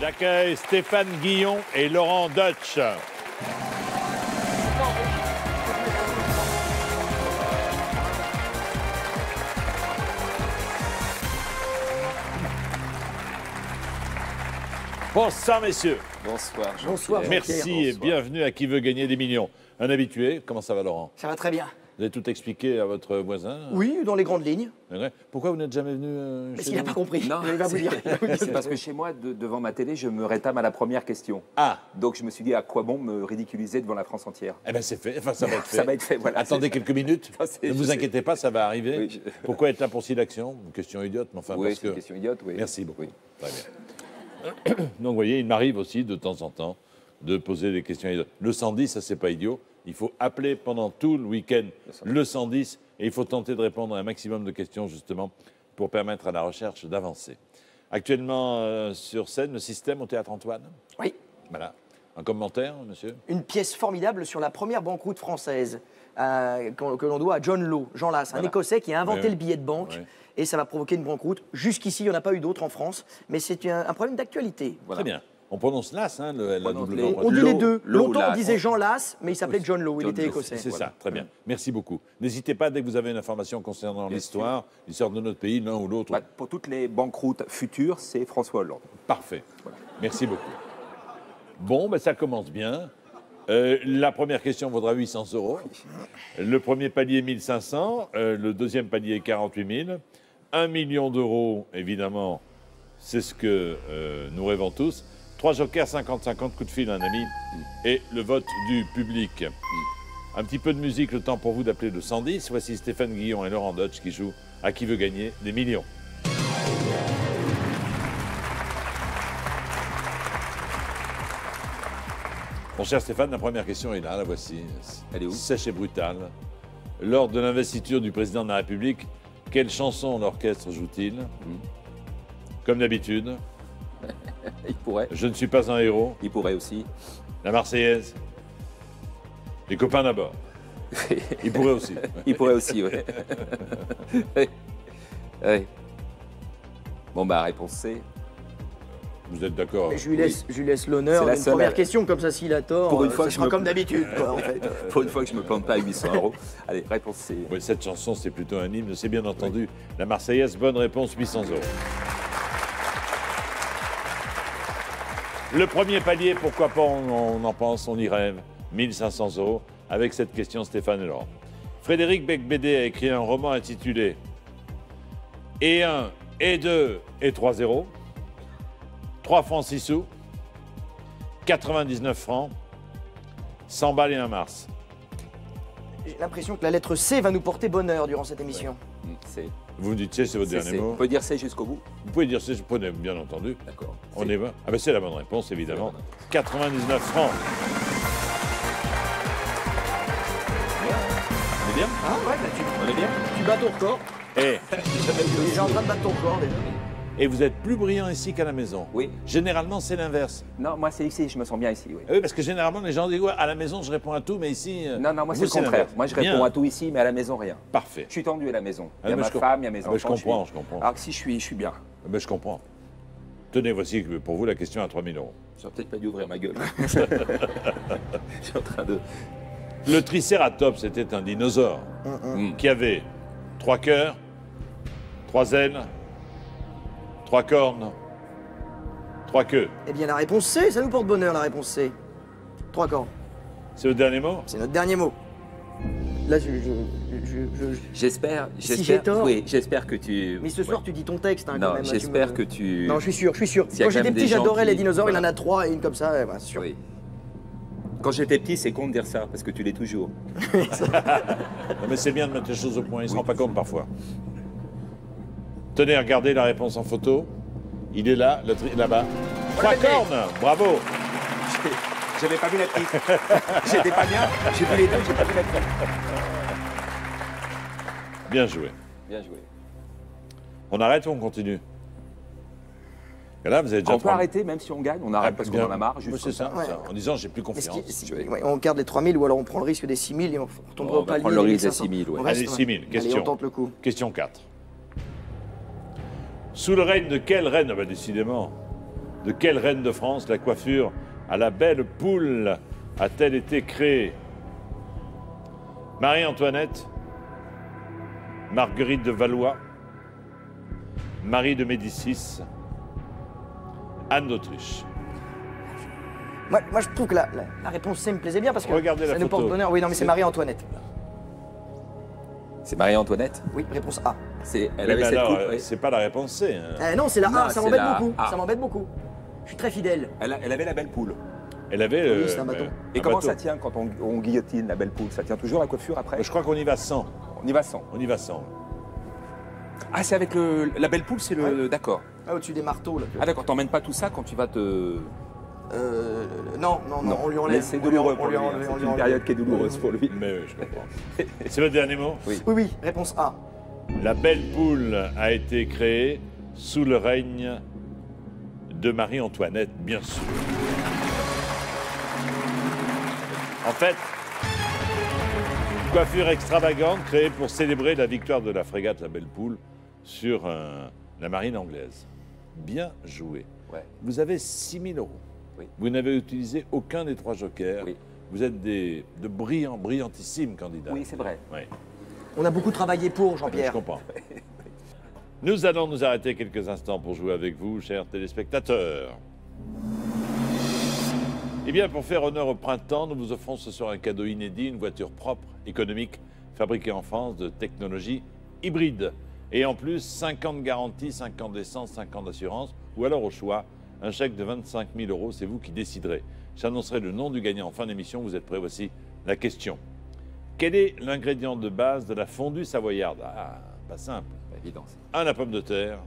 J'accueille Stéphane Guillon et Laurent Deutsch. Bonsoir, messieurs. Bonsoir. Bonsoir. Merci et bienvenue à Qui veut gagner des millions. Un habitué, comment ça va, Laurent? Ça va très bien. Vous avez tout expliqué à votre voisin? Oui, dans les grandes lignes. Pourquoi vous n'êtes jamais venu Parce chez qu'il n'a nous? pas compris. Non, il va vous dire. c'est parce que chez moi, devant ma télé, je me rétame à la première question. Ah, Donc je me suis dit, à quoi bon me ridiculiser devant la France entière? eh bien c'est fait, enfin ça va être fait. Ça va être fait, voilà. Attendez quelques minutes, Non, c'est- ne vous je sais. inquiétez pas, ça va arriver. Oui, Pourquoi être là pour si d'action? Une question idiote, mais enfin Oui, parce c'est que... une question idiote, oui. Merci beaucoup. Oui. Très bien. Donc vous voyez, il m'arrive aussi de temps en temps de poser des questions idiotes. Le 110, ça c'est pas idiot. Il faut appeler pendant tout le week-end le 110 et il faut tenter de répondre à un maximum de questions justement pour permettre à la recherche d'avancer. Actuellement sur scène, le système au Théâtre Antoine. Oui. Voilà. Un commentaire, monsieur? Une pièce formidable sur la première banqueroute française que l'on doit à John Law, Jean Lasse, un Écossais qui a inventé Oui. le billet de banque. Oui. Et ça va provoquer une banqueroute. Jusqu'ici, il n'y en a pas eu d'autres en France. Mais c'est un problème d'actualité. Très bien. On prononce l'as, hein, la Prononce double les- voix. On dit les deux. Law, Longtemps, on Lasse. disait Jean Lasse, mais il s'appelait John Law. Il John était Law, écossais. C'est Voilà. ça, très bien. Merci beaucoup. N'hésitez pas, dès que vous avez une information concernant Bien l'histoire de notre pays, l'un ou l'autre. Bah, pour toutes les banqueroutes futures, c'est François Hollande. Parfait. Merci beaucoup. Bon, ben, ça commence bien. La première question vaudra 800 €. Le premier palier, 1500. Le deuxième palier, 48 000. 1 million d'euros, évidemment, c'est ce que nous rêvons tous. 3 jokers, 50-50, coup de fil, un ami. Et le vote du public. Un petit peu de musique, le temps pour vous d'appeler le 110. Voici Stéphane Guillon et Laurent Deutsch qui jouent à Qui veut gagner des millions. Mon cher Stéphane, la première question est là, la voici. Elle est où? Sèche et brutale. Lors de l'investiture du président de la République, quelle chanson l'orchestre joue-t-il? Comme d'habitude, Il pourrait. je ne suis pas un héros. Il pourrait aussi. La Marseillaise. Les copains d'abord. Il pourrait aussi. Il pourrait aussi, oui. Oui. Bon, bah, réponse C. Vous êtes d'accord? Mais je lui laisse l'honneur C'est la d'une seule- première question, comme ça, s'il a tort, Pour une fois ce que je sera me- comme d'habitude, quoi, en fait. Pour une fois que je me plante pas à 800 €. Allez, réponse C. Oui, cette chanson, c'est plutôt un hymne, c'est bien entendu. La Marseillaise, bonne réponse, 800 €. Le premier palier, pourquoi pas, on en pense, on y rêve. 1500 € avec cette question, Stéphane et Laurent. Frédéric Becbédé a écrit un roman intitulé Et 1, et 2, et 3 0. 3 francs 6 sous. 99 francs. 100 balles et un mars. J'ai l'impression que la lettre C va nous porter bonheur durant cette émission. C. Vous me dites, c'est votre C'est dernier C. mot. On peut dire C jusqu'au bout? Vous pouvez dire, c'est, je prenais, bien entendu. D'accord. On C. est bon. Ah ben c'est la bonne réponse, évidemment. C'est la bonne 99 francs. On est bien? Ah ouais, bah, On est bien? tu bats ton record. Et, Tu es déjà en train de battre ton record, déjà. et vous êtes plus brillant ici qu'à la maison. Oui. Généralement, c'est l'inverse. Non, moi, c'est ici. Je me sens bien ici, oui. Oui, parce que généralement, les gens disent, ouais, à la maison, je réponds à tout, mais ici... Non, non, moi, c'est vous, le contraire. l'inverse. Moi, je Bien. réponds à tout ici, mais à la maison, rien. Parfait. Je suis tendu à la maison. Ah, Il y a mais ma je femme, il y a mes ah, enfants. mais je comprends, je comprends. Alors que si je suis bien. Ah ben, je comprends. Tenez, voici pour vous la question à 3 000 €. J'aurais peut-être pas dû ouvrir ma gueule. Je suis en train de... Le Tricératops était un dinosaure qui avait 3 cœurs, 3 ailes, 3 cornes, 3 queues. Eh bien, la réponse C, ça nous porte bonheur, la réponse C. 3 cordes. C'est le dernier mot? C'est notre dernier mot. Là, J'espère... Si j'ai tort. Oui, j'espère que tu... Mais ce soir, Ouais. tu dis ton texte, hein, quand Non, même. j'espère que tu... Non, je suis sûr, je suis sûr. S'il y a Quand quand j'étais même petit, des gens j'adorais qui- les dinosaures, il en voilà. a 3 et une comme ça, ouais, sûr. Oui. Quand j'étais petit, c'est con de dire ça, parce que tu l'es toujours. Non, mais c'est bien de mettre les choses au point, il ne se rend pas compte parfois. Tenez, regardez la réponse en photo. Il est là, là-bas. 3 cornes, bravo. J'avais pas vu la petite. J'étais pas bien. J'ai vu les deux, j'ai pas vu la petite. Bien joué. Bien joué. On arrête ou on continue? Et là, vous avez déjà On peut arrêter même si on gagne, on arrête parce qu'on en a marre. Juste C'est comme ça, Ouais. ça, en disant j'ai plus Mais ce confiance. qui- ouais, on garde les 3000 ou alors on prend le risque des 6000 et on retomberait On au va palier. prendre le des risque des 1500. 6000, ouais. On reste, Allez, 6000, Allez, question. on tente le coup. Question 4. Sous le règne de quelle reine? Ah bah décidément. De quelle reine de France la coiffure à la belle poule a-t-elle été créée? Marie-Antoinette, Marguerite de Valois, Marie de Médicis, Anne d'Autriche. Moi, je trouve que la réponse C me plaisait bien parce que Regardez la ça nous photo. porte bonheur. Oui, non, mais c'est Marie-Antoinette. C'est Marie-Antoinette. Oui, réponse A. Elle Oui, avait mais cette alors, coupe. Oui. c'est pas la réponse C. Hein. Non, c'est la Non, A, ça c'est m'embête la beaucoup. A. Ça m'embête beaucoup. Je suis très fidèle. Elle avait la belle poule. Elle avait. Oui, c'est un bateau. Et un comment bateau. ça tient quand on guillotine la belle poule? Ça tient toujours la coiffure après? Je crois qu'on y va sans. On y va sans. On y va sans. Ah, c'est avec la belle poule, c'est le. D'accord. Ah, au-dessus des marteaux, là. Ah, d'accord, t'emmènes pas tout ça quand tu vas te. Non, on lui enlève. C'est On lui douloureux on pour lui lui. enlève, on C'est lui une enlève. période qui est douloureuse pour lui. Mais je comprends. C'est votre dernier mot? Oui. Oui, réponse A. La belle poule a été créée sous le règne de Marie-Antoinette, bien sûr. En fait, coiffure extravagante créée pour célébrer la victoire de la frégate La Belle Poule sur la marine anglaise. Bien joué. Ouais. Vous avez 6 000 euros. Oui. Vous n'avez utilisé aucun des 3 jokers. Oui. Vous êtes de brillantissimes candidats. Oui, c'est vrai. Oui. On a beaucoup travaillé pour, Je Jean-Pierre. comprends. Nous allons nous arrêter quelques instants pour jouer avec vous, chers téléspectateurs. Eh bien, pour faire honneur au printemps, nous vous offrons ce soir un cadeau inédit, une voiture propre, économique, fabriquée en France, de technologie hybride. Et en plus, 5 ans de garantie, 5 ans d'essence, 5 ans d'assurance, ou alors au choix, un chèque de 25 000 euros, c'est vous qui déciderez. J'annoncerai le nom du gagnant en fin d'émission, vous êtes prêts? Voici la question. Quel est l'ingrédient de base de la fondue savoyarde? Ah, pas simple. Évident. 1 la pomme de terre,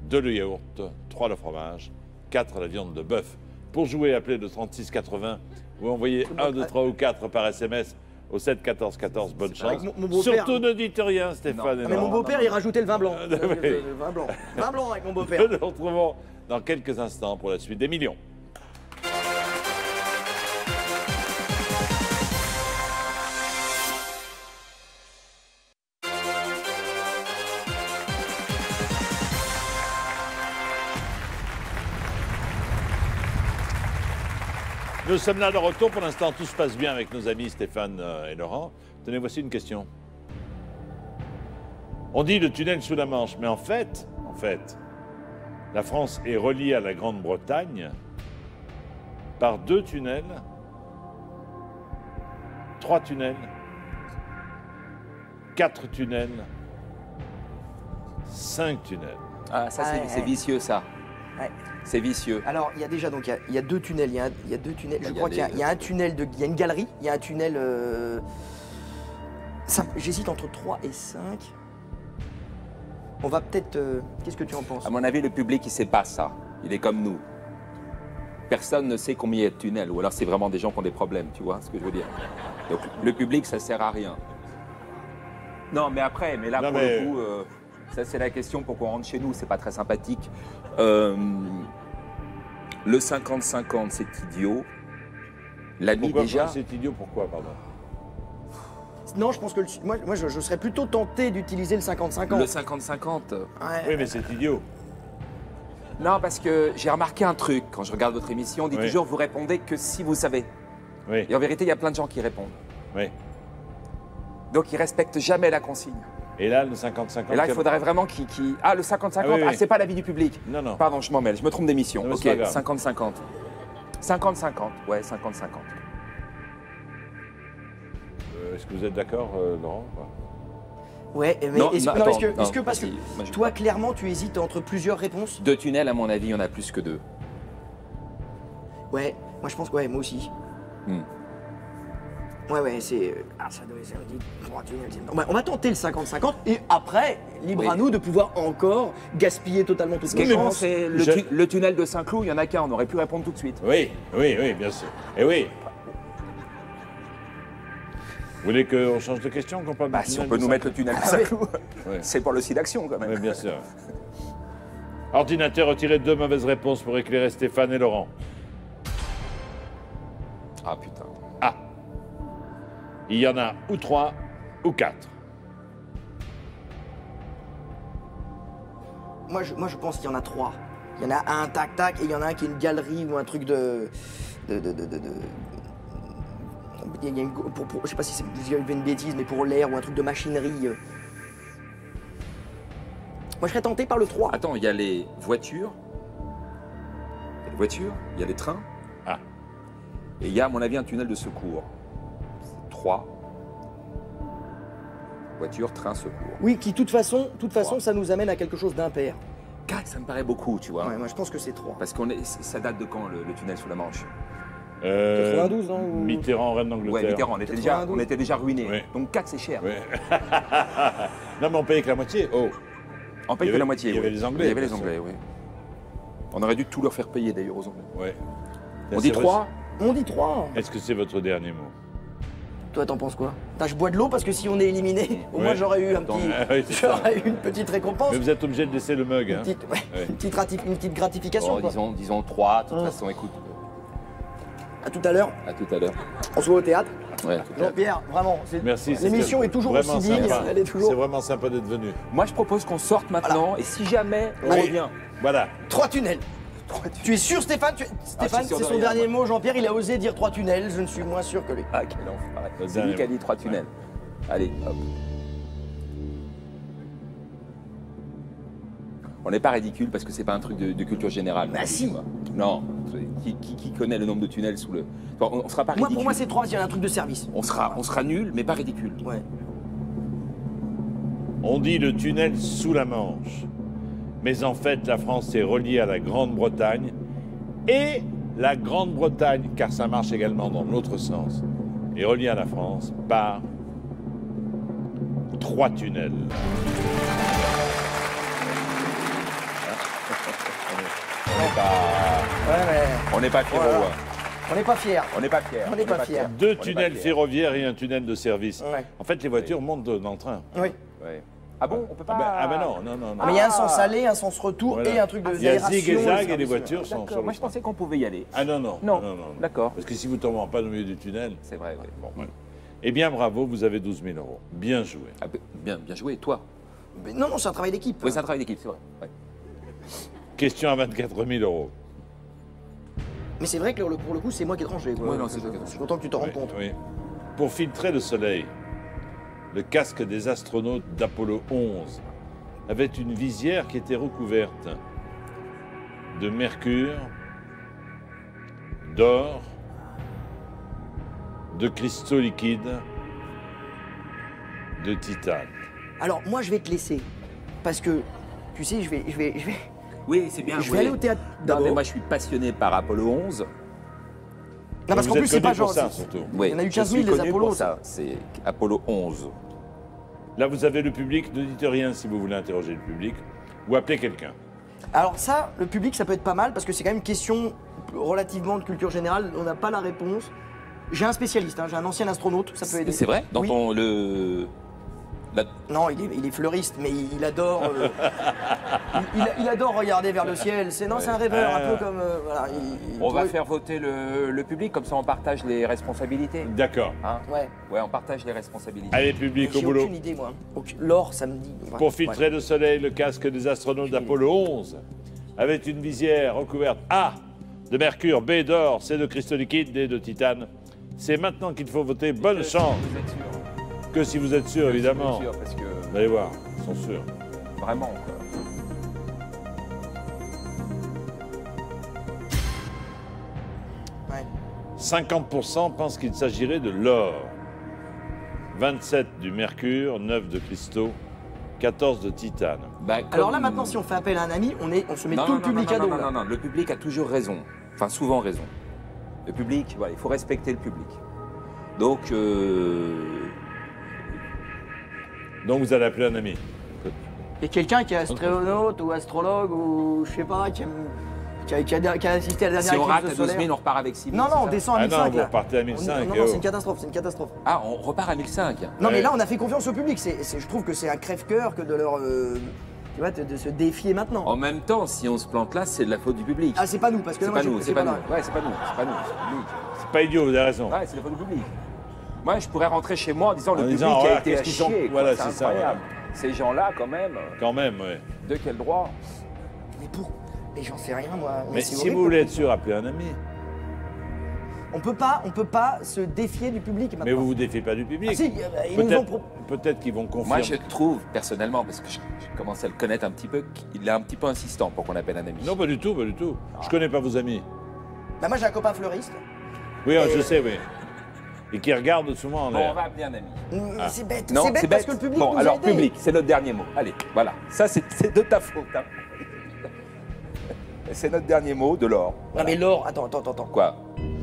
2 le yaourt, 3 le fromage, 4 la viande de bœuf. Pour jouer, appelez le 36 80 ou envoyez 1, 2, 3 ou 4 par SMS au 7 14 14. Bonne chance. Avec mon beau-père. Surtout ne dites rien, Stéphane. Non. et Mais mon Laurent. beau-père, il rajoutait le vin blanc. oui. Le vin blanc. Vin blanc avec mon beau-père. Nous nous retrouvons dans quelques instants pour la suite des millions. Nous sommes là de retour. Pour l'instant, tout se passe bien avec nos amis Stéphane et Laurent. Tenez, voici une question. On dit le tunnel sous la Manche, mais en fait, la France est reliée à la Grande-Bretagne par 2 tunnels, 3 tunnels, 4 tunnels, 5 tunnels. Ah, ça, Ouais. c'est vicieux, ça. Ouais. C'est vicieux. Alors, il y a déjà, donc, il y a 2 tunnels. Il y a 2 tunnels. Bah, Je il y a crois qu'il y a- des- il y a un tunnel, il y a une galerie, il y a un tunnel. J'hésite entre 3 et 5. On va peut-être. Qu'est-ce que tu en penses? À mon avis, le public, il sait pas ça. Il est comme nous. Personne ne sait combien il y a de tunnels. Ou alors, c'est vraiment des gens qui ont des problèmes, tu vois ce que je veux dire. Donc, le public, ça sert à rien. Non, mais après, mais là, Non, pour mais- le coup, ça, c'est la question pour qu'on rentre chez nous. C'est pas très sympathique. Le 50-50, c'est idiot. L'ami, Pourquoi déjà. c'est idiot? Pourquoi, pardon? Non, je pense que moi, je serais plutôt tenté d'utiliser le 50-50. Le 50-50. Ouais. Oui, mais c'est idiot. Non, parce que j'ai remarqué un truc quand je regarde votre émission. On dit Oui. toujours vous répondez que si vous savez. Oui, Et en vérité, il y a plein de gens qui répondent. oui. Donc, ils respectent jamais la consigne. Et là, le 50-50. Et là, il faudrait vraiment qu'ils. Ah, le 50-50, Ah oui, oui. c'est pas l'avis du public. Non, non. Pardon, je m'en mêle, je me trompe d'émission. Non, mais Ok, c'est pas grave. 50-50. 50-50, ouais, 50-50. Est-ce que vous êtes d'accord, Laurent? Ouais, mais Non, est-ce non, non, attends, est-ce que, non, est-ce que parce que vas-y, moi, je toi, crois. clairement, tu hésites entre plusieurs réponses? 2 tunnels, à mon avis, il y en a plus que 2. Ouais, moi je pense que ouais, moi aussi. Hmm. Ouais, c'est. Ah, ça doit être. Trois tunnels, c'est- on va tenter le 50-50 et après, libre Oui. à nous de pouvoir encore gaspiller totalement toutes Ce qui nos est grand, chances. c'est le tunnel de Saint-Cloud, il y en a qu'un, on aurait pu répondre tout de suite. Oui, oui, oui, bien sûr. Et oui. Vous voulez qu'on change de question, qu'on parle Bah, du si on tunnel peut de nous mettre le tunnel de Ah oui. Saint-Cloud, Ouais. c'est pour le site d'action quand même. Oui, bien sûr. Ordinateur, retirez 2 mauvaises réponses pour éclairer Stéphane et Laurent. Ah putain. A. Il y en a ou 3 ou 4. Moi, je pense qu'il y en a 3. Il y en a un tac-tac et il y en a un qui est une galerie ou un truc de... Il y a une, je sais pas si c'est une bêtise, mais pour l'air ou un truc de machinerie. Moi, je serais tenté par le 3. Attends, il y a les voitures. Il y a les voitures, il y a les trains. Ah. Et il y a, à mon avis, un tunnel de secours. C'est 3. Voiture, train, secours. Oui, qui, de toute façon, ça nous amène à quelque chose d'impair. 4, ça me paraît beaucoup, tu vois. Ouais, moi, je pense que c'est 3. Parce ça date de quand, le tunnel sous la Manche? 92, non ou... Mitterrand, reine d'Angleterre. Ouais, Mitterrand, on était déjà ruinés. Ouais. Donc 4, c'est cher. Ouais. Non, mais on payait que la moitié. Oh. On paye Il y que la avait- moitié. il y avait oui. les Anglais, Il y avait les bien sûr. Anglais, oui. On aurait dû tout leur faire payer, d'ailleurs, aux Anglais. Ouais. On dit 3. On dit 3. Est-ce que c'est votre dernier mot? Toi, t'en penses quoi? Putain, je bois de l'eau parce que si on est éliminé, au moins Ouais. j'aurais eu un Attends, petit... ouais, c'est ça. j'aurais eu une petite récompense. Mais vous êtes obligé de laisser le mug. Une Hein. petite, ouais, Ouais. une petite gratification. Oh, quoi. disons 3. De toute Hum. façon, écoute. À tout à l'heure, À tout à l'heure. on se voit au théâtre. Ouais, à tout à l'heure. Jean-Pierre, vraiment, Merci. l'émission c'était est toujours vraiment aussi digne. sympa. Elle est toujours... C'est vraiment sympa d'être venu. Moi, je propose qu'on sorte maintenant. Et si jamais on Allez. revient. Voilà. 3 tunnels. Tu es sûr, Stéphane Stéphane, je suis sûr c'est de son rien, dernier moi. mot. Jean-Pierre, il a osé dire 3 tunnels. Je ne suis moins sûr que lui. Ah, quel enfoiré. Le C'est dernier lui qui a mot. dit 3 tunnels. Allez, hop. On n'est pas ridicule parce que c'est pas un truc de culture générale. Bah si. Non. Qui connaît le nombre de tunnels sous le... On sera pas Moi, ridicule. pour moi, c'est 3, il y a un truc de service. On sera nul, mais pas ridicule. Ouais. On dit le tunnel sous la Manche. Mais en fait, la France est reliée à la Grande-Bretagne. Et la Grande-Bretagne, car ça marche également dans l'autre sens, est reliée à la France par 3 tunnels. On n'est pas fiers. Voilà. ouais. On n'est pas fiers. On n'est pas fiers. On n'est pas fiers. 2 On est pas tunnels fiers. ferroviaires et un tunnel de service. Ouais. En fait, les voitures montent dans le train. Oui. Ouais. Ah bon, on peut pas... Ah ben non, non, non. non. Mais il y a un sens aller, un sens retour Voilà. et un truc de Il y a aération zig et zag et les service. voitures sont sur D'accord, moi le je train. pensais qu'on pouvait y aller. Ah non, non. Non, non. d'accord. Parce que si vous tombez en panne au milieu du tunnel, C'est vrai, oui. Bon. ouais. Eh bien bravo, vous avez 12 000 euros. Bien joué. Ah, bien joué, toi. Mais non, c'est un travail d'équipe. Oui, c'est un travail d'équipe, c'est vrai. Ouais. Question à 24 000 euros. Mais c'est vrai que pour le coup, c'est moi qui ai tranché. quoi. Ouais, non, c'est toi qui as Je tranché. suis content que tu te rendes Oui, compte. oui. Pour filtrer le soleil, le casque des astronautes d'Apollo 11 avait une visière qui était recouverte de mercure, d'or, de cristaux liquides, de titane. Alors, moi, je vais te laisser. Parce que, tu sais, je vais Oui, c'est bien. aller au théâtre Non, mais d'abord. moi je suis passionné par Apollo 11. Non, parce Vous qu'en êtes plus, c'est connu pas pour genre. ça, c'est- surtout. Oui, Il y en a eu je 15 000 suis des connu Apollos. pour ça. C'est Apollo 11. Là, vous avez le public, ne dites rien si vous voulez interroger le public, ou appelez quelqu'un. Alors, ça, le public, ça peut être pas mal parce que c'est quand même une question relativement de culture générale. On n'a pas la réponse. J'ai un spécialiste, hein, j'ai un ancien astronaute, ça peut aider. C'est vrai. Dans Oui. ton Non, il est fleuriste, mais il adore. Il adore regarder vers le ciel. C'est un rêveur, un peu comme. Voilà, On va faire voter le public, comme ça on partage les responsabilités. D'accord. Hein Ouais. Ouais, on partage les responsabilités. Allez, public, au J'ai boulot. aucune idée, moi. L'or, samedi. Pour filtrer le soleil, le casque des astronautes d'Apollo 11 avait une visière recouverte A de mercure, B d'or, C de cristaux liquides, D de titane. C'est maintenant qu'il faut voter. Bonne chance. Vous êtes sûr? Que si vous êtes sûr, évidemment. Vous êtes sûr, parce que Vous allez voir, ils sont sûrs. vraiment. quoi. Ouais. 50% pensent qu'il s'agirait de l'or. 27 du mercure, 9 de cristaux, 14 de titane. Bah, Alors comme- là, maintenant, si on fait appel à un ami, on se met Non, tout non, le public non, à non, dos. non, là. non, non, le public a toujours raison. Enfin, souvent raison. Le public, voilà, il faut respecter le public. Donc, Donc vous allez appeler un ami. Et quelqu'un qui est astronaute ou astrologue ou je sais pas, qui a assisté à la si dernière on rate éclipse à 12 solaire. 000, on repart avec 6 000. Non, c'est non, on ça descend à Ah 1005. non, vous là. repartez à 1005. Non, eh non, oh. c'est une catastrophe, c'est une catastrophe. Ah, on repart à 1005. Non, mais Ouais. là, on a fait confiance au public. Je trouve que c'est un crève-cœur que de leur. Tu vois, de se défier maintenant. En même temps, si on se plante là, c'est de la faute du public. Ah, c'est pas nous, parce que c'est moi, pas nous, j'ai- c'est pas nous. là. Ouais, c'est pas nous, c'est pas nous, c'est le public. C'est pas idiot, vous avez raison. Ouais, c'est la faute du public. Moi, je pourrais rentrer chez moi en disant le public disant, a voilà, été à qu'est-ce qu'ils sont- chier. quoi, voilà, c'est c'est ça, incroyable. Ces gens-là, quand même, Quand même, ouais. de quel droit? Mais Mais j'en sais rien, moi. Mais c'est si horrible, vous voulez être sûr, appelez un ami. On peut pas se défier du public maintenant. Mais vous vous défiez pas du public. Ah si, ils nous ont Peut-être qu'ils vont confirmer. Moi, je trouve, personnellement, parce que je commence à le connaître un petit peu, qu'il est un petit peu insistant pour qu'on appelle un ami. Non, pas du tout, pas du tout. Je connais pas vos amis. Bah moi j'ai un copain fleuriste. Oui, je sais, oui. Et qui regarde souvent en Bon, l'air. on va appeler un ami. C'est bête, Non, c'est bête parce que le public Bon, nous a alors, aidés. public, c'est notre dernier mot. Allez, voilà. Ça, c'est de ta faute. Hein. C'est notre dernier mot, de l'or. Non mais l'or, attends. Quoi?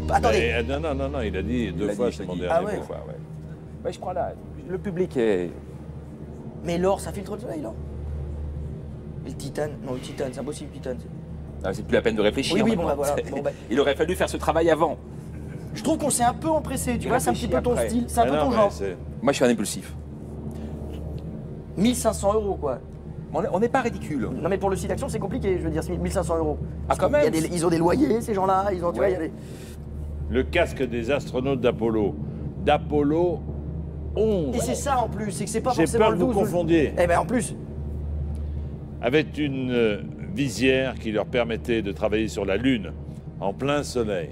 Attendez. Mais, non, il a dit deux Il a fois, dit, c'est je mon l'ai dit. dernier Ah ouais. mot. Deux fois, ouais. Ouais, je crois là. Le public est. Mais l'or, ça filtre le soleil, l'or. Et le titane? Non, le titane, c'est impossible, le titane. Ah, c'est plus la peine de réfléchir. Oui, bon, maintenant. bah, voilà. Bon, bah. Il aurait fallu faire ce travail avant. Je trouve qu'on s'est un peu empressé, tu Il vois, c'est un petit peu réfléchit ton après. style, c'est un Ah peu non, ton mais genre. c'est- Moi, je suis un impulsif. 1500 €, quoi. On n'est pas ridicule. Non mais pour le site d'action, c'est compliqué, je veux dire, c'est 1500 €. Ah, quand même. Ils ont des loyers, ces gens-là, ils ont, tu vois, il y a des... Le casque des astronautes d'Apollo. D'Apollo 11. Et c'est ça en plus, c'est que c'est pas J'ai forcément peur le que vous 12. confondiez. Eh ben en plus, Avec une visière qui leur permettait de travailler sur la Lune en plein soleil.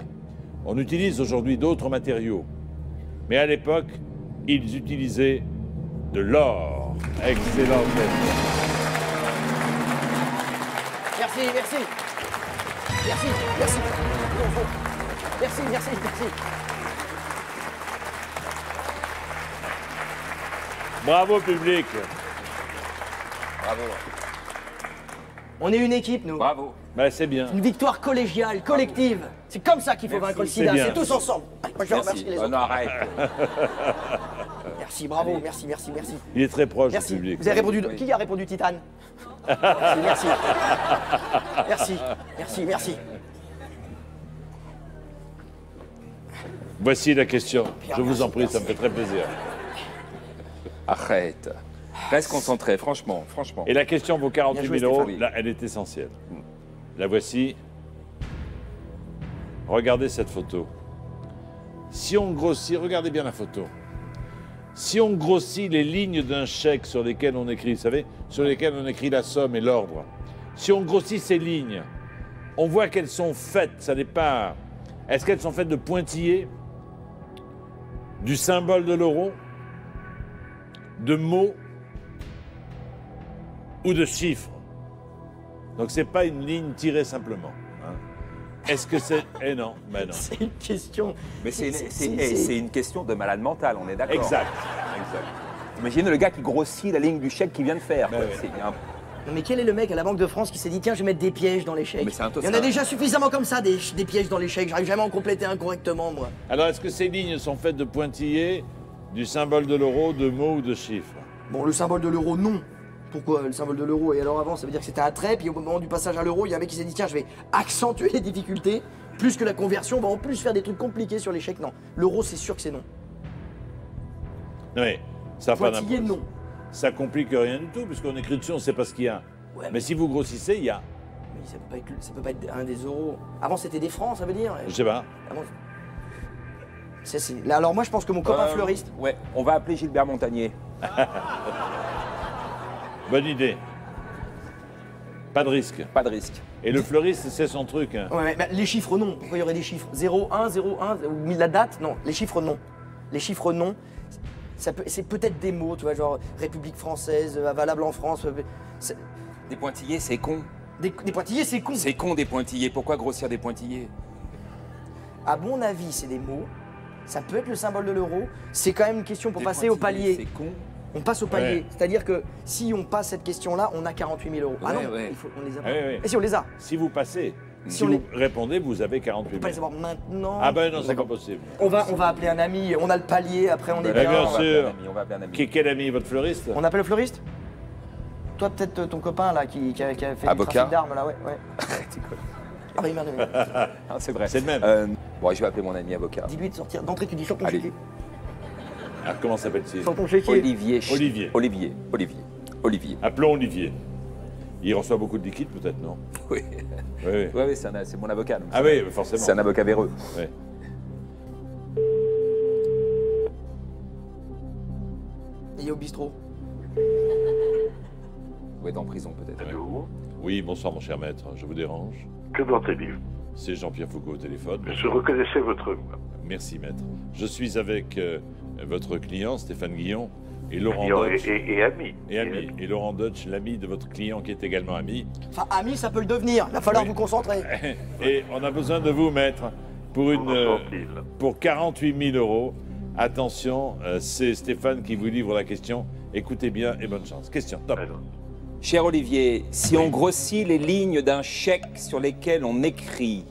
On utilise aujourd'hui d'autres matériaux. Mais à l'époque, ils utilisaient de l'or. Excellent. merci. Merci. Bravo, public. Bravo. On est une équipe, nous. Bravo. Ben, c'est bien. Une victoire collégiale, collective. C'est comme ça qu'il faut vaincre le c'est sida, bien. c'est tous ensemble. Allez, moi je Merci. remercie les Oh, autres. non, arrête. Merci, bravo, merci. Il est très proche Merci. du public. Vous avez répondu. Oui. Qui a répondu Titane? Merci. Voici la question. Pierre, Je vous en prie, merci. ça me fait très plaisir. Arrête. Reste concentré, franchement. Et la question vaut 48 Bien joué, 000 €. Stéphane. Là, elle est essentielle. La voici. Regardez cette photo. Si on grossit, regardez bien la photo. Si on grossit les lignes d'un chèque sur lesquelles on écrit, vous savez, sur lesquelles on écrit la somme et l'ordre, si on grossit ces lignes, on voit qu'elles sont faites, ça n'est pas... Est-ce qu'elles sont faites de pointillés, du symbole de l'euro, de mots ou de chiffres? Donc c'est pas une ligne tirée simplement. Hein. Est-ce que c'est... Eh non, ben non. C'est une question. Mais c'est une question de malade mental, on est d'accord. Exact. Imaginez le gars qui grossit la ligne du chèque qu'il vient de faire. quoi. ouais. C'est un- Non, mais quel est le mec à la Banque de France qui s'est dit tiens, je vais mettre des pièges dans les chèques? Mais c'est un Il y en a ça. déjà suffisamment comme ça, des pièges dans les chèques. J'arrive jamais à en compléter un correctement, moi. Alors, est-ce que ces lignes sont faites de pointillés, du symbole de l'euro, de mots ou de chiffres? Bon, le symbole de l'euro, non. Pourquoi le symbole de l'euro? Et alors avant, ça veut dire que c'était un trait, puis au moment du passage à l'euro, il y a un mec qui s'est dit tiens, je vais accentuer les difficultés, plus que la conversion, on va en plus faire des trucs compliqués sur les chèques. Non, l'euro, c'est sûr que c'est non. Oui, ça n'a pas Pointillé, d'importance. non. Ça complique rien du tout, puisqu'on écrit dessus, on ne sait pas ce qu'il y a. Ouais, Mais si vous grossissez, il y a. Mais ça peut pas être un des euros. Avant, c'était des francs, ça veut dire. Je sais pas. Avant, là, alors moi, je pense que mon copain fleuriste. Ouais, on va appeler Gilbert Montagnier. Bonne idée. Pas de risque. Pas de risque. Et le fleuriste, c'est son truc. Hein. Ouais, mais les chiffres, non. Pourquoi il y aurait des chiffres? 0, 1, 0, 1, ou la date? Non. Les chiffres, non. Les chiffres, non. C'est peut-être des mots, tu vois, genre République française, valable en France. Des pointillés, c'est con. Des pointillés, c'est con. C'est con des pointillés. Pourquoi grossir des pointillés? À mon avis, c'est des mots. Ça peut être le symbole de l'euro. C'est quand même une question pour Des passer au pointillés, palier. C'est con. On passe au palier. Ouais. C'est-à-dire que si on passe cette question-là, on a 48 000 €. Ah non, Ouais. on les a pas. Ouais, ouais. Et si on les a? Si vous passez, Si si on vous répondez, vous avez On peut 48 pas les 000. savoir maintenant. Ah ben non, c'est pas D'accord. possible. On va appeler un ami, on a le palier, après on est Ben, bien. bien On va appeler sûr. un ami, on va appeler un ami. Quel ami, votre fleuriste? On appelle le fleuriste? Toi, peut-être ton copain là qui a fait du Avocat. trafic d'armes là, ouais. Tu quoi? Ah bah il m'a donné. Ah, c'est vrai. C'est le même. Bon, je vais appeler mon ami avocat. Dis-lui de sortir. D'entrée, tu dis sur ton Allez. chéquier. Ah, comment s'appelle-t-il? Sur ton chéquier. Olivier. Olivier. Appelons Olivier. Il reçoit beaucoup de liquide, peut-être, non? Oui. Oui, oui. Ouais, c'est mon avocat. donc Ah oui, forcément. C'est un avocat véreux. Ouais. Il est au bistrot. Ou être en prison peut-être. Allô? Oui, bonsoir mon cher maître, je vous dérange. Comment allez-vous? C'est Jean-Pierre Foucault au téléphone. Je reconnaissais votre voix. Merci maître. Je suis avec votre client Stéphane Guillon et Laurent Client Dutch. et ami. Et ami. Et Laurent Dutch, l'ami de votre client qui est également ami. Enfin, ami, ça peut le devenir. Il va falloir Oui. vous concentrer. Et on a besoin de vous, maître, pour pour 48 000 euros. Attention, c'est Stéphane qui vous livre la question. Écoutez bien et bonne chance. Question, top. Alors, Cher Olivier, si on grossit les lignes d'un chèque sur lesquelles on écrit,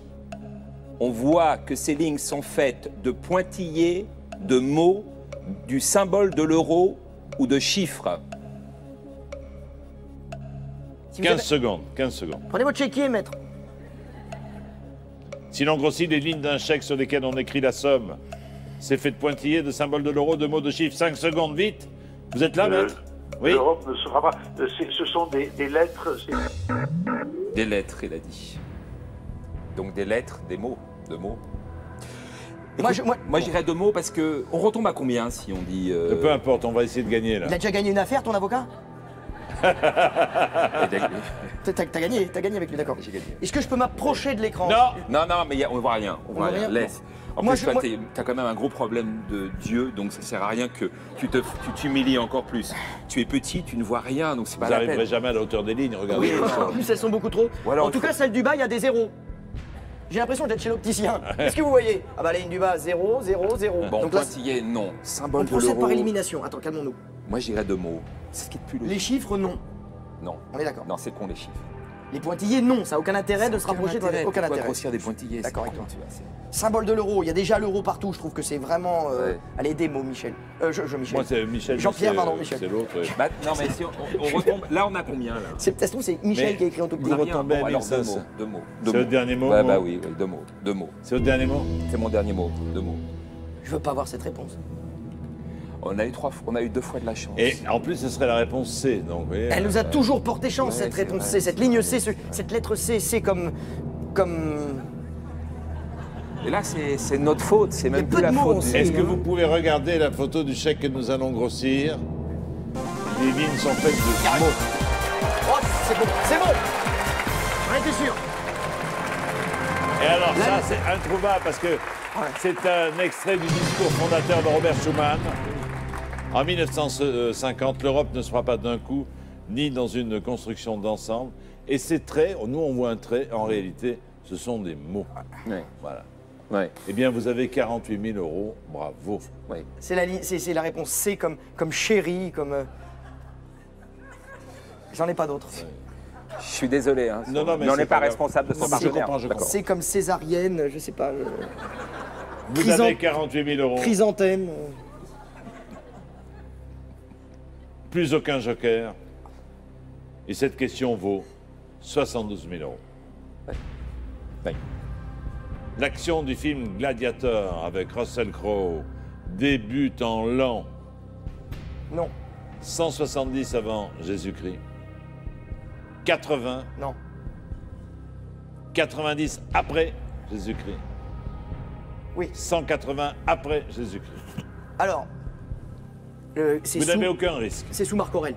on voit que ces lignes sont faites de pointillés, de mots, du symbole de l'euro ou de chiffres. Si vous 15 avez- secondes, 15 secondes. Prenez votre chéquier, maître. Si l'on grossit les lignes d'un chèque sur lesquelles on écrit la somme, c'est fait de pointillés, de symboles de l'euro, de mots, de chiffres. 5 secondes, vite. Vous êtes là, maître? Oui. l'Europe ne sera pas. Ce sont des lettres. Des lettres, il a dit. Donc des lettres, des mots, de mots. Moi, Écoute, je- moi- j'irais 2 mots parce que on retombe à combien si on dit Peu importe, on va essayer de gagner là. Il a déjà gagné une affaire, ton avocat? T'as gagné avec lui, d'accord. J'ai gagné. Est-ce que je peux m'approcher de l'écran? Non. Non, mais on voit rien. On voit voit rien. rien. Laisse. En Moi, plus, je- toi, t'as quand même un gros problème de Dieu, donc ça sert à rien que tu t'humilies encore plus. Tu es petit, tu ne vois rien, donc c'est pas Vous la n'arriverez peine. jamais à la hauteur des lignes, regardez. Oui, en plus elles sont beaucoup trop. Ou alors, En tout il faut- cas, celle du bas, il y a des zéros. J'ai l'impression d'être chez l'opticien. Qu'est-ce que vous voyez? Ah bah la ligne du bas, 0, 0, 0. Bon, Donc là, pointillé, non. on Symbole de procède l'euro. par élimination. Attends, calmons-nous. Moi, j'irais 2 mots. C'est ce qui est le plus logique. Les chiffres, non. Non. On est d'accord. Non, c'est con les chiffres. Les pointillés, non. Ça n'a aucun intérêt de se rapprocher. Aucun Pourquoi intérêt. grossir des pointillés? D'accord c'est avec con, toi. tu vois, c'est- Symbole de l'euro. Il y a déjà l'euro partout. Je trouve que c'est vraiment. Ouais. Allez, des mots, Michel. Michel. Moi, c'est Michel. Jean-Pierre, c'est, pardon, Michel. C'est l'autre. ouais. Bah, non, mais si on retombe. Là, on a combien là? Ça se trouve, c'est Michel Mais- qui a écrit en tout petit. Vous On a rien. retombez à Bon, alors 1500. 2 mots. C'est le dernier mot, Ouais, mot bah oui, 2 mots. 2 mots. C'est votre dernier mot? C'est mon dernier mot. 2 mots. Je veux pas avoir cette réponse. On a eu 2 fois de la chance. Et en plus, ce serait la réponse C. Donc, vous voyez, Elle nous a toujours porté chance, ouais, cette c'est réponse vrai, C, cette c'est ligne vrai. C, cette lettre C, c'est comme. Et là, c'est notre faute, c'est Il y a même peu plus de la mots faute. aussi. Est-ce que vous pouvez regarder la photo du chèque que nous allons grossir? Les lignes sont faites de mots. Oh, c'est bon, c'est bon. J'en étais sûr. Et alors ça, c'est introuvable parce que c'est un extrait du discours fondateur de Robert Schuman. En 1950, l'Europe ne sera pas d'un coup ni dans une construction d'ensemble. Et ces traits, nous on voit un trait, en réalité, ce sont des mots. Ouais, Voilà. ouais, Eh bien, vous avez 48 000 euros. Bravo. ouais. C'est la réponse C comme chéri, comme. J'en ai pas d'autres. Je suis désolé, hein, Non, non, mais on c'est n'est pas pas grave. responsable de Non, son mais je partenaire. comprends, je D'accord. C'est comme césarienne, je sais pas. Vous Chrysan- avez 48 000 euros. Chrysanthème. Plus aucun joker. Et cette question vaut 72 000 euros. Ouais. L'action du film Gladiator avec Russell Crowe débute en l'an Non, 170 avant Jésus-Christ, 80, non. 90 après Jésus-Christ, Oui. 180 après Jésus-Christ. Alors. C'est Vous sous, n'avez aucun risque. c'est sous Marc Aurèle.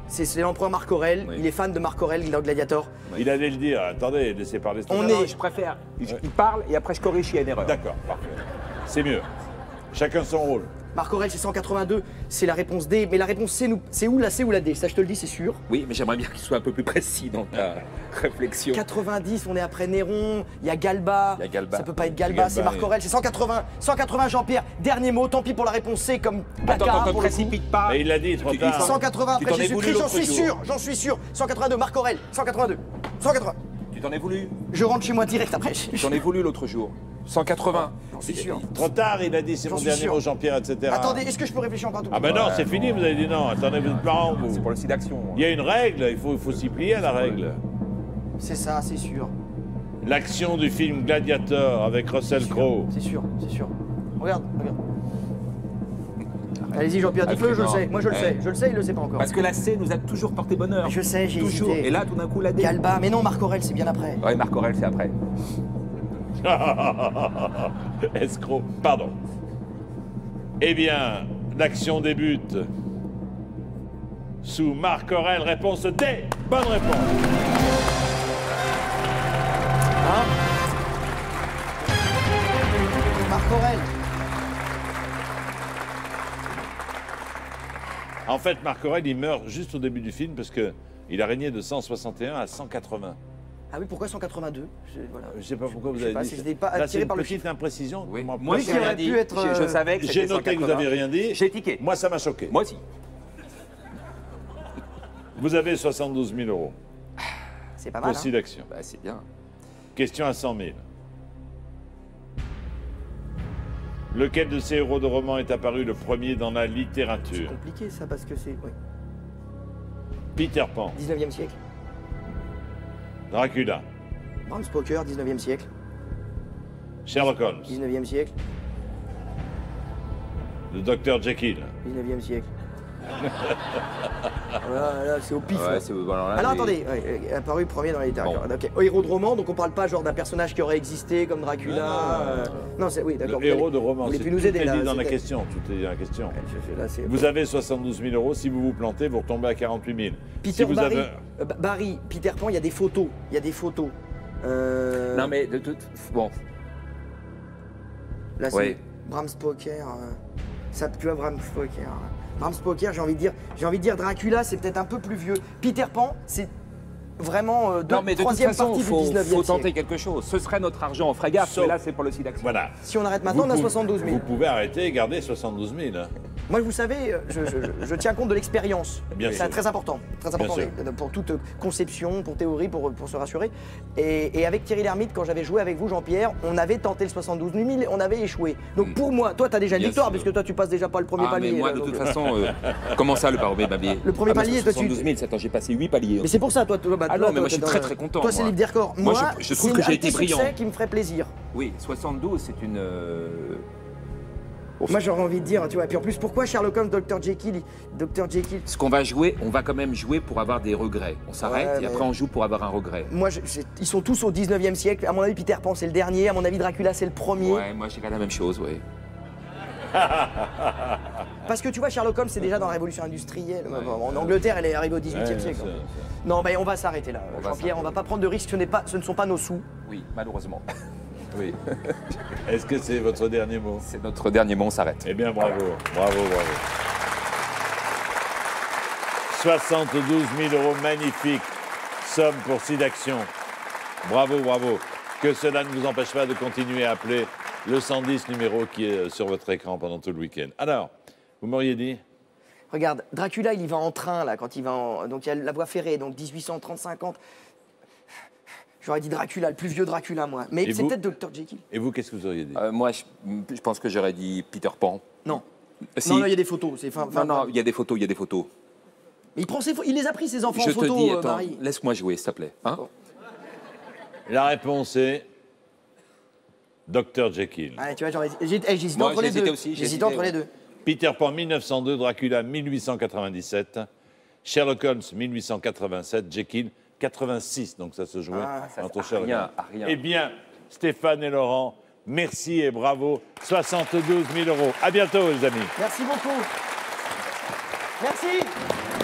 C'est l'empereur Marc Aurèle. Oui. Il est fan de Marc Aurèle dans Gladiator. Il allait le dire. Attendez, laissez parler. On Non, est- je préfère. Il parle et après je corrige s'il y a une erreur. D'accord, parfait. C'est mieux. Chacun son rôle. Marc Aurèle, c'est 182. C'est la réponse D. Mais la réponse C, c'est ou la C ou la D. Ça, je te le dis, c'est sûr. Oui, mais j'aimerais bien qu'il soit un peu plus précis dans ta réflexion. 90, on est après Néron, il y a Galba. Il y a Galba. Ça peut pas être Galba, Galba, c'est Marc oui. Aurèle, c'est 180. 180 Jean-Pierre, dernier mot, tant pis pour la réponse C comme Attends, caca ne pour le coup. précipite pas. Mais il l'a dit trop tard. 180 Tu après t'en es voulu Jésus-Christ, j'en l'autre suis jour. sûr, j'en suis sûr. 182, Marc Aurèle, 182. 180. Tu t'en es voulu. Je rentre chez moi direct après. Tu t'en es voulu l'autre jour. 180. C'est sûr. Trop tard, il a dit c'est J'en mon suis dernier sûr. mot, Jean-Pierre, etc. Attendez, est-ce que je peux réfléchir encore un tout Ah ben non, c'est fini, vous avez dit non. Attendez, vous êtes marrant, vous. C'est pour le site d'action. Il y a une règle, il faut s'y plier à la règle. C'est ça, c'est sûr. L'action du film Gladiator avec Russell Crowe. C'est sûr, c'est sûr. Regarde, regarde. Allez-y Jean-Pierre, dis-le, je le sais. Moi je le sais. Je le sais, il le sait pas encore. Parce que la C nous a toujours porté bonheur. Je sais, j'ai Toujours. hésité. Et là, tout d'un coup, la D. Galba, mais non, Marc Aurèle, c'est bien après. Ouais, Marc Aurèle, c'est après. Escroc. Pardon. Eh bien, l'action débute sous Marc Aurèle. Réponse D. Bonne réponse. Hein? Marc Aurèle. En fait, Marc Aurèle, il meurt juste au début du film parce qu'il a régné de 161 à 180. Ah oui, pourquoi 182? Voilà. Je ne sais pas pourquoi vous Je sais avez pas, dit c'était ça. pas Là, attiré c'est par une le petite imprécision. Oui. Moi, Moi, qui j'ai rien aurait dit. pu être, Je savais que j'ai c'était noté que vous 180. n'avez rien dit. J'ai tiqué. Moi, ça m'a choqué. Moi aussi. Vous avez 72 000 euros C'est pas mal. pour 6 d'actions. Bah, c'est bien. Question à 100 000. Lequel de ces héros de roman est apparu le premier dans la C'est littérature? compliqué ça parce que c'est. Oui. Peter Pan, 19e siècle. Dracula, Bram Stoker, 19e siècle. Sherlock Holmes, 19e siècle. le docteur Jekyll. 19e siècle. Voilà, là, c'est au pif. Ouais, là. c'est alors là, Alors mais- attendez, apparu premier dans la littérature. Bon. Ok. Héros de roman, donc on parle pas genre d'un personnage qui aurait existé comme Dracula. Non, c'est oui, d'accord. Le héros de roman. Vous voulez c'est plus nous tout aider est là. dit dans la c'était- question. Tout est dit dans la question. Là, c'est- Vous avez 72 000 euros. Si vous vous plantez, vous retombez à 48 000. Peter si vous Barry, avez... Barry, Peter Pan, il y a des photos. Il y a des photos. Non, mais de toute. Bon. Là, c'est Ouais. Bram Stoker. Ça, tu vois, Bram Stoker. Bram Stoker, j'ai envie de dire Dracula, c'est peut-être un peu plus vieux. Peter Pan, c'est vraiment Non, mais de toute troisième façon, partie faut du 19e tenter siècle. quelque chose. Ce serait notre argent, on ferait gaffe, Sauf- mais là, c'est pour le site d'action. Voilà. Si on arrête maintenant, on a 72 000. Vous pouvez arrêter et garder 72 000. hein. Moi, vous savez, je tiens compte de l'expérience. Bien C'est sûr. très important. Très important sûr. pour toute conception, pour théorie, pour se rassurer. Et avec Thierry Lhermitte, quand j'avais joué avec vous, Jean-Pierre, on avait tenté le 72 000 et on avait échoué. Donc pour moi, toi, tu as déjà une Bien victoire, sûr. puisque toi, tu passes déjà pas le premier Ah, palier. mais moi, là, de donc, toute façon, comment ça, le premier palier? Le premier palier, toi, tu- 72 000, attends, j'ai passé 8 paliers. Mais c'est pour ça, toi, Ah non, mais toi, moi, je suis t'es très, dans- très content, Toi, c'est moi. livre des records. Moi, Moi, je trouve que c'est j'ai un été petit brillant. succès qui me ferait plaisir. Oui, 72, c'est une. Moi, j'aurais envie de dire, tu vois. Et puis en plus, pourquoi Sherlock Holmes, Dr. Jekyll, Ce qu'on va jouer, on va quand même jouer pour avoir des regrets. On s'arrête Ouais, et mais- après on joue pour avoir un regret. moi, ils sont tous au 19e siècle. À mon avis, Peter Pan, c'est le dernier. À mon avis, Dracula, c'est le premier. Ouais, moi je dirais la même chose, oui. Parce que tu vois, Sherlock Holmes, c'est déjà dans la révolution industrielle. En Angleterre, elle est arrivée au 18e Ouais, siècle. ça- Non, mais on va s'arrêter là. On va Jean-Pierre, on va s'arrêter. pas prendre de risques. Ce ne sont pas nos sous. Oui, malheureusement. Oui, Est-ce que c'est votre dernier mot? c'est notre dernier mot, on s'arrête. Eh bien, bravo, bravo, bravo. 72 000 euros, magnifique somme pour 6 d'actions. Bravo, bravo. Que cela ne vous empêche pas de continuer à appeler le 110 numéro qui est sur votre écran pendant tout le week-end. Alors, vous m'auriez dit? Regarde, Dracula, il y va en train, là, quand il va en... Donc, il y a la voie ferrée, donc 1830-50. J'aurais dit Dracula, le plus vieux Dracula, moi. Mais Et c'est vous peut-être Dr. Jekyll. Et vous, qu'est-ce que vous auriez dit? Moi, je pense que j'aurais dit Peter Pan. Non. Si. Non, il y a des photos. C'est Non, non, il y a des photos, il y a des photos. Mais il les a pris, ses enfants, Je en te photo, dis, attends, Marie. laisse-moi jouer, s'il te plaît. Hein? La réponse est Dr. Jekyll. Ah, tu vois, j'hésitais Moi, entre les j'hésitais deux. aussi, J'hésitais j'hésitais, entre les ouais. deux. Peter Pan 1902, Dracula 1897, Sherlock Holmes 1887, Jekyll 86. Donc ça se jouait Ah, ça, entre à Sherlock rien, Holmes. à rien. Eh bien, Stéphane et Laurent, merci et bravo. 72 000 euros. À bientôt, les amis. Merci beaucoup. Merci.